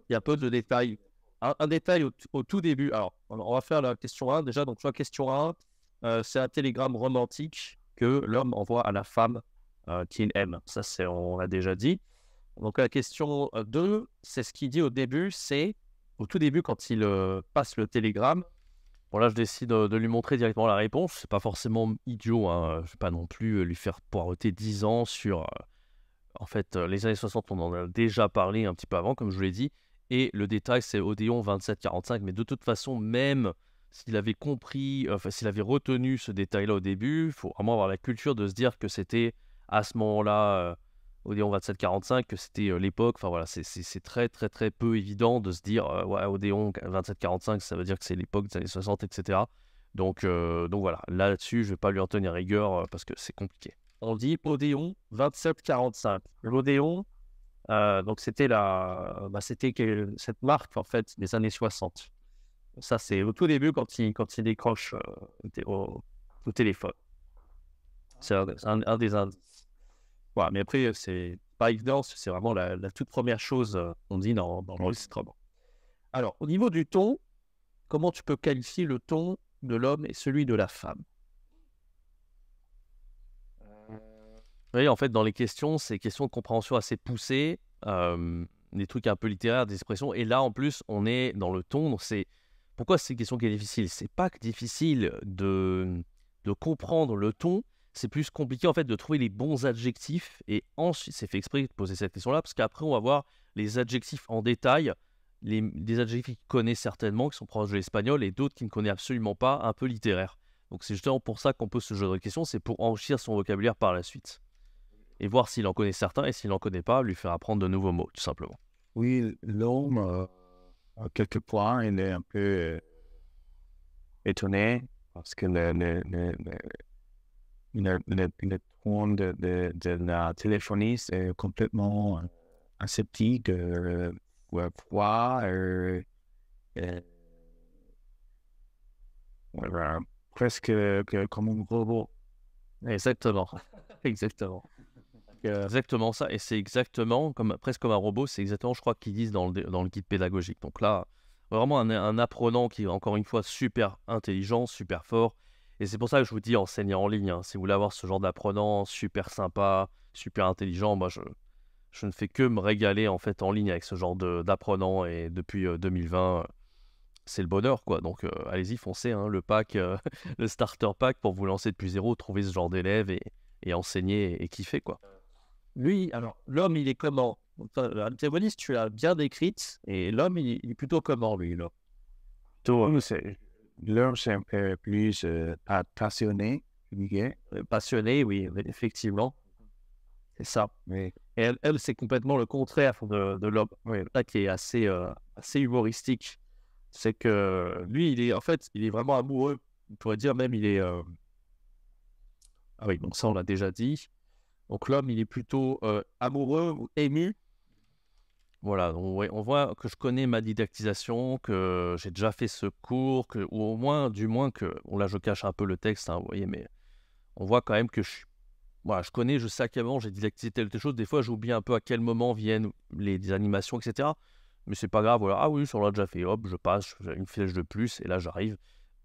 Il y a peu de détails. Un détail au tout début. Alors, on va faire la question 1 déjà. Donc, la question 1, c'est un télégramme romantique que l'homme envoie à la femme qu'il aime. Ça, on l'a déjà dit. Donc, la question 2, c'est ce qu'il dit au début. C'est au tout début, quand il passe le télégramme. Bon, là, je décide de lui montrer directement la réponse. C'est pas forcément idiot, hein. Je ne vais pas non plus lui faire poireauter 10 ans sur... En fait, les années 60, on en a déjà parlé un petit peu avant, comme je vous l'ai dit. Et le détail, c'est Odéon 2745. Mais de toute façon, même s'il avait compris, s'il avait retenu ce détail-là au début, il faut vraiment avoir la culture de se dire que c'était à ce moment-là, Odéon 2745, que c'était l'époque. Enfin voilà, c'est très, très, très peu évident de se dire, ouais, Odéon 2745, ça veut dire que c'est l'époque des années 60, etc. Donc voilà, là-dessus, je ne vais pas lui en tenir rigueur parce que c'est compliqué. On dit Odéon 2745. L'Odéon, donc c'était cette marque en fait des années 60. Ça c'est au tout début quand il décroche au téléphone. C'est un des indices. Voilà, mais après c'est pas évident, c'est vraiment la toute première chose qu'on dit dans l'enregistrement. Alors au niveau du ton, comment tu peux qualifier le ton de l'homme et celui de la femme? Oui, en fait, dans les questions, c'est questions de compréhension assez poussées, des trucs un peu littéraires, des expressions. Et là, en plus, on est dans le ton. Donc pourquoi c'est une question qui est difficile? C'est pas que difficile de comprendre le ton, c'est plus compliqué en fait de trouver les bons adjectifs. Et ensuite, c'est fait exprès de poser cette question-là, parce qu'après, on va voir les adjectifs en détail, des adjectifs qu'il connaît certainement, qui sont proches de l'espagnol, et d'autres qu'il ne connaît absolument pas, un peu littéraires. Donc c'est justement pour ça qu'on pose ce genre de questions, c'est pour enrichir son vocabulaire par la suite. Et voir s'il en connaît certains, et s'il n'en connaît pas, lui faire apprendre de nouveaux mots, tout simplement. Oui, l'homme, à quelques points, il est un peu étonné, parce que le ton de la téléphoniste est complètement aseptique, froid, voilà, presque comme un robot. Exactement. Exactement. Exactement ça, et c'est exactement, presque comme un robot, c'est exactement, je crois, qu'ils disent dans le guide pédagogique. Donc là, vraiment un apprenant qui est, encore une fois, super intelligent, super fort. Et c'est pour ça que je vous dis, enseigner en ligne, hein. Si vous voulez avoir ce genre d'apprenant super sympa, super intelligent, moi, je ne fais que me régaler, en fait, en ligne avec ce genre d'apprenant. Et depuis 2020, c'est le bonheur, quoi. Donc, allez-y, foncez, hein, le pack, le starter pack pour vous lancer depuis zéro, trouver ce genre d'élèves et enseigner et kiffer, quoi. Lui, alors, l'homme, il est comment? L'antagoniste, tu l'as bien décrite, et l'homme, il est plutôt comment, lui, là? L'homme, c'est un peu plus passionné, passionné, oui, effectivement. C'est ça. Oui. Et elle c'est complètement le contraire de l'homme. Oui, là, qui est assez humoristique. C'est que lui, il est vraiment amoureux. On pourrait dire même, il est Ah oui, donc ça, on l'a déjà dit. Donc l'homme, il est plutôt amoureux ou ému. Voilà, donc, ouais, on voit que je connais ma didactisation, que j'ai déjà fait ce cours, ou au moins, du moins que, bon là je cache un peu le texte, hein, vous voyez, mais on voit quand même que voilà, je connais, je sais à quel moment j'ai didactisé telle ou telle chose. Des fois, j'oublie un peu à quel moment viennent des animations, etc. Mais c'est pas grave, voilà. Ah oui, on l'a déjà fait, hop, je passe, j'ai une flèche de plus, et là j'arrive.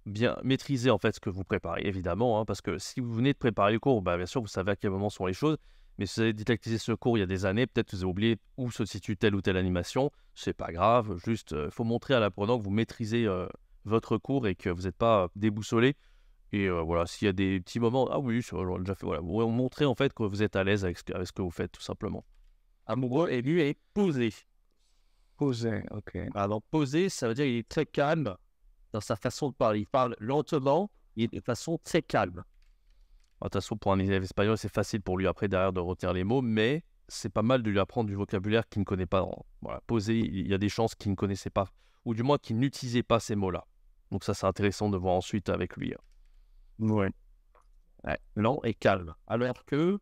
Bien maîtriser en fait ce que vous préparez, évidemment, hein, parce que si vous venez de préparer le cours, bah, bien sûr, vous savez à quel moment sont les choses. Mais si vous avez didactisé ce cours il y a des années, peut-être que vous avez oublié où se situe telle ou telle animation. C'est pas grave, juste, il faut montrer à l'apprenant que vous maîtrisez votre cours et que vous n'êtes pas déboussolé. Et voilà, s'il y a des petits moments, ah oui, on l'a déjà fait, voilà. Vous montrez en fait que vous êtes à l'aise avec ce que vous faites, tout simplement. Amoureux, ému et posé. Posé, ok. Alors, posé, ça veut dire qu'il est très calme dans sa façon de parler. Il parle lentement et de façon très calme. De toute façon, pour un élève espagnol, c'est facile pour lui après derrière de retenir les mots, mais c'est pas mal de lui apprendre du vocabulaire qu'il ne connaît pas. Voilà, posé, il y a des chances qu'il ne connaissait pas, ou du moins qu'il n'utilisait pas ces mots-là. Donc ça, c'est intéressant de voir ensuite avec lui. Ouais. Lent et calme. Alors que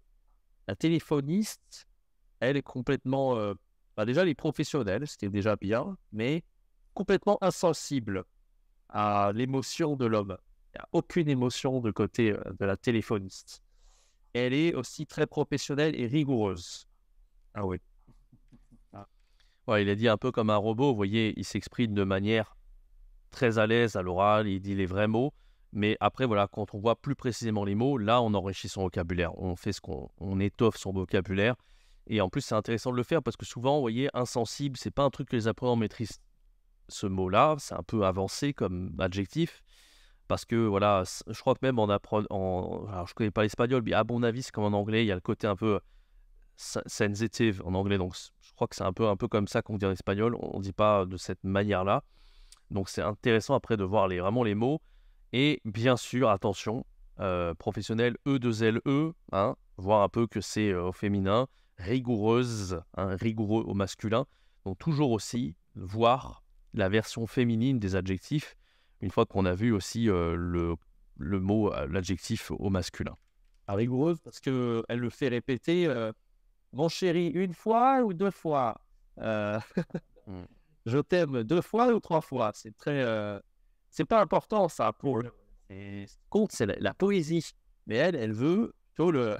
la téléphoniste, elle est complètement... déjà, elle est professionnelle, c'était déjà bien, mais complètement insensible à l'émotion de l'homme. Il n'y a aucune émotion de côté de la téléphoniste. Elle est aussi très professionnelle et rigoureuse. Ah oui. Ouais, il a dit un peu comme un robot, vous voyez, il s'exprime de manière très à l'aise à l'oral, il dit les vrais mots, mais après, voilà, quand on voit plus précisément les mots, là, on enrichit son vocabulaire, on fait on étoffe son vocabulaire, et en plus, c'est intéressant de le faire parce que souvent, vous voyez, insensible, c'est pas un truc que les apprenants maîtrisent. Ce mot-là, c'est un peu avancé comme adjectif, parce que, voilà, je crois que même en apprenant, alors je connais pas l'espagnol, mais à mon avis, c'est comme en anglais, il y a le côté un peu sensitive en anglais, donc je crois que c'est un peu comme ça qu'on dit en espagnol, on ne dit pas de cette manière-là. Donc c'est intéressant après de voir vraiment les mots. Et bien sûr, attention, professionnel E2LE, hein, voir un peu que c'est au féminin, rigoureuse, hein, rigoureux au masculin. Donc toujours aussi voir la version féminine des adjectifs, une fois qu'on a vu aussi le mot, l'adjectif au masculin. Rigoureuse parce qu'elle le fait répéter, mon chéri, une fois ou deux fois. Je t'aime 2 fois ou 3 fois. C'est très... c'est pas important, ça, pour le... Ce qui compte, c'est la poésie. Mais elle veut plutôt le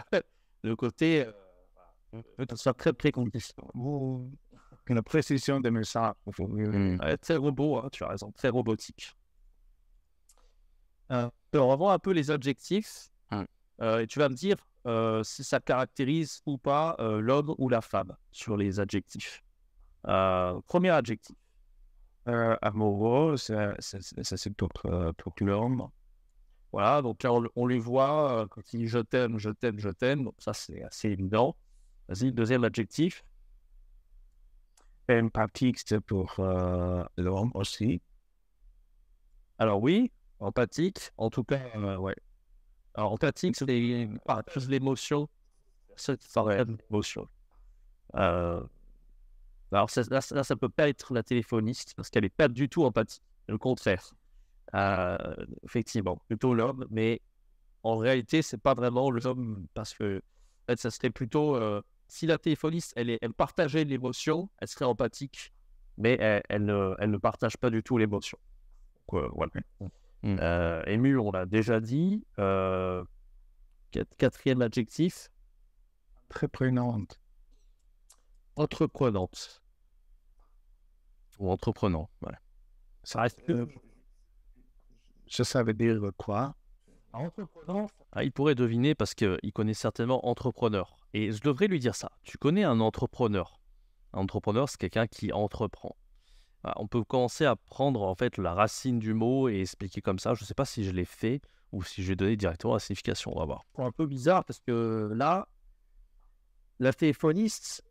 côté... que ce soit très préconditionné. Une précision de message. Très robot, hein, tu as raison. Très robotique. On va voir un peu les adjectifs. Et tu vas me dire si ça caractérise ou pas l'homme ou la femme sur les adjectifs. Premier adjectif. Amoureux, c'est tout l'homme. Voilà, donc là, on les voit quand il dit je t'aime, je t'aime, je t'aime. Donc ça, c'est assez évident. Vas-y, deuxième adjectif. Empathique, c'est pour l'homme aussi. Alors oui, empathique, en tout cas, ouais. Alors empathique, c'est plus l'émotion. C'est l'émotion. Alors là, ça peut pas être la téléphoniste parce qu'elle n'est pas du tout empathique. Le contraire. Effectivement, plutôt l'homme, mais en réalité, c'est pas vraiment l'homme parce que en fait, ça serait plutôt si la téléphoniste, elle partageait l'émotion, elle serait empathique, mais elle ne partage pas du tout l'émotion. Donc, voilà. Ému, on l'a déjà dit. Quatrième adjectif. Entreprenante. Entreprenante. Ou entreprenant, voilà. Ça reste... Ça veut dire quoi? Entreprenant. Ah, il pourrait deviner parce qu'il connaît certainement entrepreneur. Et je devrais lui dire ça. Tu connais un entrepreneur. Un entrepreneur, c'est quelqu'un qui entreprend. Voilà, on peut commencer à prendre en fait la racine du mot et expliquer comme ça. Je ne sais pas si je l'ai fait ou si je vais donner directement la signification. On va voir. C'est un peu bizarre parce que là, la téléphoniste,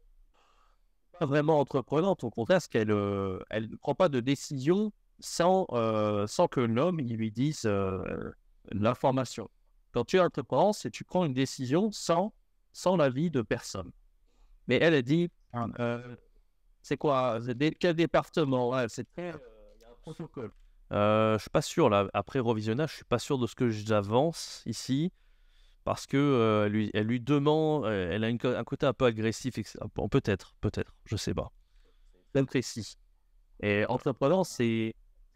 pas vraiment entreprenante. Au contraire, parce qu'elle ne prend pas de décision sans que l'homme il lui dise l'information. Quand tu es entreprenant, c'est tu prends une décision sans l'avis de personne. Mais elle dit, c'est quoi? Quel département? Ouais, c'est très... Il y a un protocole. Je suis pas sûr, là. Après revisionnage, je suis pas sûr de ce que j'avance ici. parce que elle lui demande, elle a un côté un peu agressif, bon, peut-être, je sais pas. Bien précis. Et entrepreneur, c'est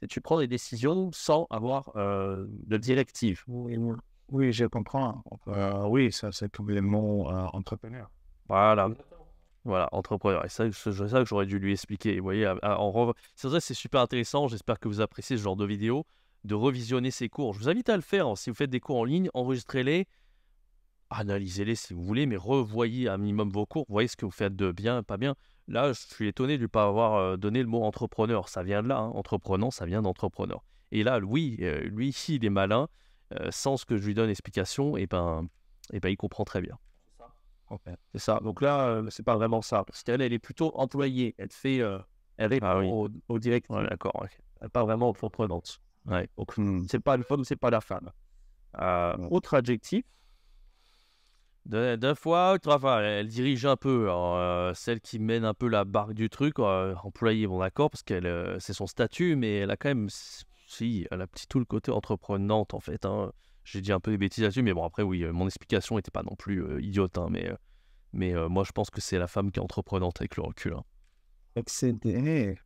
tu prends des décisions sans avoir de directive. Oui, je comprends. Oui, ça c'est comme le mot entrepreneur. Voilà. Voilà, entrepreneur. Et ça, c'est ça que j'aurais dû lui expliquer. Vous voyez, c'est vrai, c'est super intéressant. J'espère que vous appréciez ce genre de vidéo, de revisionner ces cours. Je vous invite à le faire, hein. Si vous faites des cours en ligne, enregistrez-les, analysez-les si vous voulez, mais revoyez un minimum vos cours. Voyez ce que vous faites de bien, pas bien. Là, je suis étonné de ne pas avoir donné le mot entrepreneur. Ça vient de là, hein. Entreprenant, ça vient d'entrepreneur. Et là, lui, ici, il est malin. Sans ce que je lui donne explication, et ben, il comprend très bien. C'est ça. Donc là, c'est pas vraiment ça. Parce qu'elle, elle est plutôt employée. Elle fait, elle répond au directives. Ouais, d'accord. Ok. Elle n'est pas vraiment entreprenante. Ouais. Donc, c'est pas le femme, c'est pas la femme. Autre adjectif. Deux fois au travail, elle dirige un peu. Alors, celle qui mène un peu la barque du truc, employée, bon d'accord, parce qu'elle, c'est son statut, mais elle a quand même, si, elle a tout le côté entreprenante en fait, hein. J'ai dit un peu des bêtises là-dessus, mais bon après oui, mon explication n'était pas non plus idiote, hein, mais moi je pense que c'est la femme qui est entreprenante avec le recul, hein. Excédé.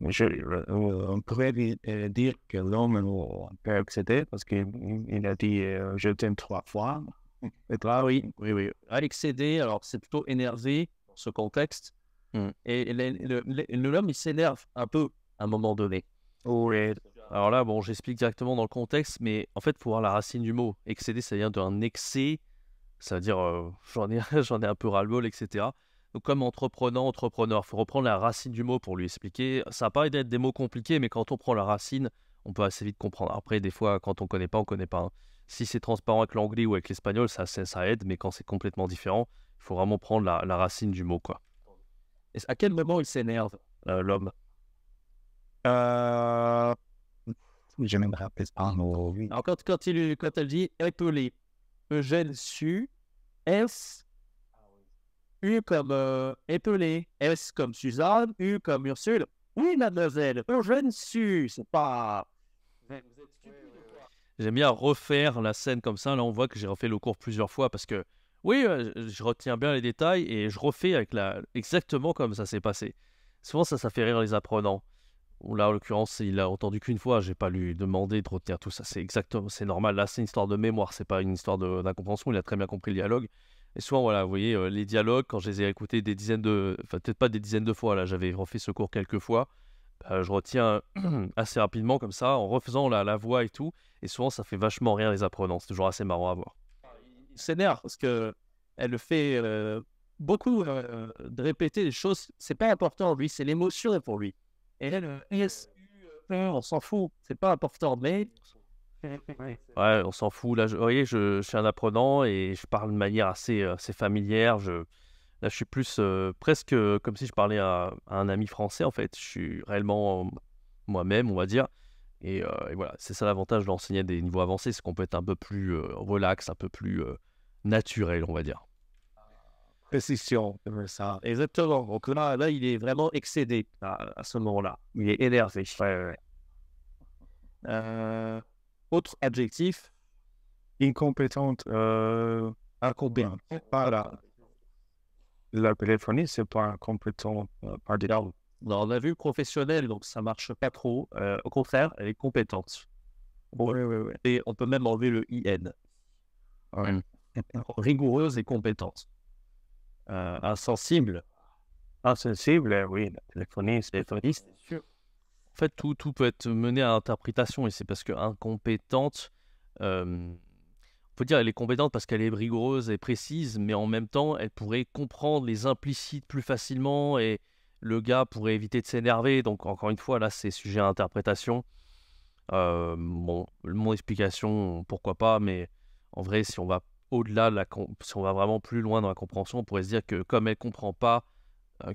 On pourrait dire que l'homme est un peu excédé parce qu'il a dit je t'aime 3 fois. Et là, oui. Elle excédé, alors c'est plutôt énervé dans ce contexte. Et l'homme, il s'énerve un peu à un moment donné. Oui. Alors là, bon, j'explique directement dans le contexte, mais en fait, il faut voir la racine du mot. Excédé, ça vient d'un excès, ça veut dire j'en ai un peu ras-le-bol, etc. Donc, comme entrepreneur, il faut reprendre la racine du mot pour lui expliquer. Ça paraît d'être des mots compliqués, mais quand on prend la racine, on peut assez vite comprendre. Après, des fois, quand on connaît pas, hein. Si c'est transparent avec l'anglais ou avec l'espagnol, ça aide, mais quand c'est complètement différent, il faut vraiment prendre la racine du mot, quoi. Et à quel moment il s'énerve, l'homme? Je ne me rappelle pas. Oui. Alors, quand elle dit épeler, Eugène su, S, U comme épeler, S comme Suzanne, U comme Ursule. Oui, mademoiselle, Eugène su, c'est pas. Vous êtes stupide ou quoi? J'aime bien refaire la scène comme ça. Là, on voit que j'ai refait le cours plusieurs fois parce que, oui, je retiens bien les détails et je refais exactement comme ça s'est passé. Souvent, ça fait rire les apprenants. Là, en l'occurrence, il a entendu qu'une fois. J'ai pas lui demandé de retenir tout ça. C'est normal. Là, c'est une histoire de mémoire. C'est pas une histoire d'incompréhension. Il a très bien compris le dialogue. Et souvent, voilà, vous voyez, les dialogues, quand je les ai écoutés peut-être pas des dizaines de fois. Là, j'avais refait ce cours quelques fois. Je retiens assez rapidement comme ça, en refaisant la voix et tout. Et souvent, ça fait vachement rire les apprenants. C'est toujours assez marrant à voir. Il s'énerve parce que elle le fait beaucoup de répéter des choses. C'est pas important, lui. C'est l'émotion pour lui. Et elle, on s'en fout. C'est pas important, mais. Ouais, on s'en fout. Là, vous voyez, je suis un apprenant et je parle de manière assez familière. Là, je suis plus presque comme si je parlais à un ami français, en fait. Je suis réellement moi-même, on va dire. Et voilà, c'est ça l'avantage d'enseigner à des niveaux avancés, c'est qu'on peut être un peu plus relax, un peu plus naturel, on va dire. Précision, ça. Exactement. Donc là, il est vraiment excédé à ce moment-là. Il est énervé. Autre adjectif. Incompétente. Incompétente. Voilà. La téléphonie, c'est pas incompétent par défaut. On a vu professionnelle, donc ça marche pas trop. Au contraire, elle est compétente. Oui. Et on peut même enlever le IN. Ouais. Rigoureuse et compétente. Insensible. Insensible, oui. La téléphonie, c'est sûr. En fait, tout peut être mené à interprétation et c'est parce que incompétente, on peut dire elle est compétente parce qu'elle est rigoureuse et précise, mais en même temps, elle pourrait comprendre les implicites plus facilement et le gars pourrait éviter de s'énerver. Donc, encore une fois, là, c'est sujet à interprétation. Bon, mon explication, pourquoi pas, mais en vrai, si on va au-delà si on va vraiment plus loin dans la compréhension, on pourrait se dire que comme elle comprend pas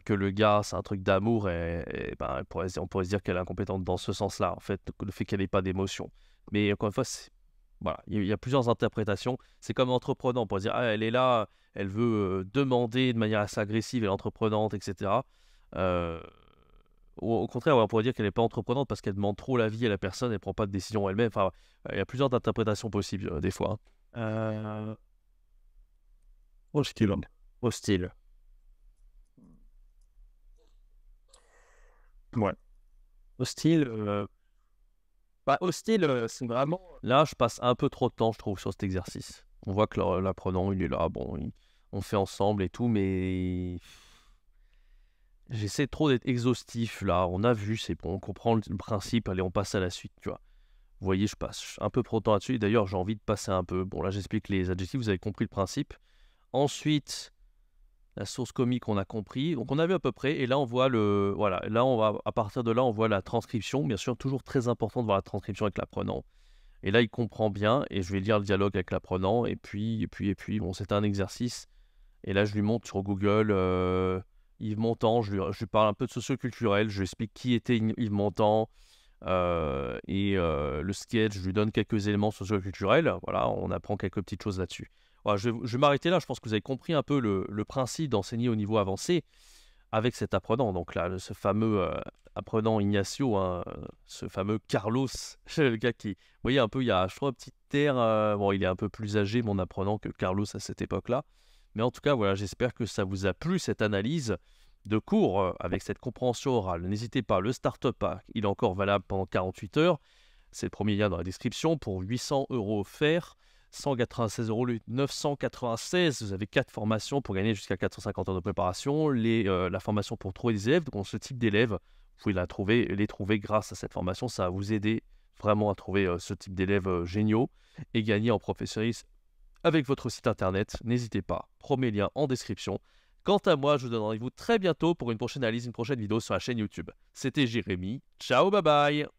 que le gars, c'est un truc d'amour, et ben, on pourrait se dire qu'elle est incompétente dans ce sens-là, en fait, le fait qu'elle n'ait pas d'émotion. Mais encore une fois, voilà, il y a plusieurs interprétations. C'est comme entreprenant, on pourrait dire, ah, elle est là, elle veut demander de manière assez agressive, elle est entreprenante, etc. au contraire, on pourrait dire qu'elle n'est pas entreprenante parce qu'elle demande trop l'avis à la personne, elle ne prend pas de décision elle-même. Enfin, il y a plusieurs interprétations possibles des fois. Hostile. Hostile. Ouais. Hostile, hostile, c'est vraiment... Là, je passe un peu trop de temps, je trouve, sur cet exercice. On voit que l'apprenant, il est là, bon, on fait ensemble et tout, mais j'essaie trop d'être exhaustif, là. On a vu, c'est bon, on comprend le principe, allez, on passe à la suite, tu vois. Vous voyez, je passe un peu trop de temps là-dessus. Et d'ailleurs, j'ai envie de passer un peu. Bon, là, j'explique les adjectifs, vous avez compris le principe. Ensuite, la source comique, on a compris. Donc, on a vu à peu près. Et là, on voit le... Voilà, là, à partir de là, on voit la transcription. Bien sûr, toujours très important de voir la transcription avec l'apprenant. Et là, il comprend bien. Et je vais lire le dialogue avec l'apprenant. Et puis, bon, c'est un exercice. Et là, je lui montre sur Google Yves Montand. Je lui parle un peu de socioculturel. Je lui explique qui était Yves Montand. Le sketch, je lui donne quelques éléments socio-culturels. Voilà, on apprend quelques petites choses là-dessus. Voilà, je vais m'arrêter là. Je pense que vous avez compris un peu le principe d'enseigner au niveau avancé avec cet apprenant. Donc là, ce fameux apprenant Ignacio, hein, ce fameux Carlos, le gars qui, vous voyez un peu, il y a, je trouve, un petit air. Bon, il est un peu plus âgé, mon apprenant, que Carlos à cette époque-là. Mais en tout cas, voilà, j'espère que ça vous a plu, cette analyse de cours avec cette compréhension orale. N'hésitez pas, le Startup Pack, il est encore valable pendant 48 heures. C'est le premier lien dans la description pour 800 € offerts, 196 € le 996. Vous avez 4 formations pour gagner jusqu'à 450 heures de préparation. La formation pour trouver des élèves, donc ce type d'élèves, vous pouvez les trouver grâce à cette formation. Ça va vous aider vraiment à trouver ce type d'élèves géniaux et gagner en professionnalisme avec votre site internet. N'hésitez pas, premier lien en description. Quant à moi, je vous donne rendez-vous très bientôt pour une prochaine analyse, une prochaine vidéo sur la chaîne YouTube. C'était Jérémy. Ciao, bye bye.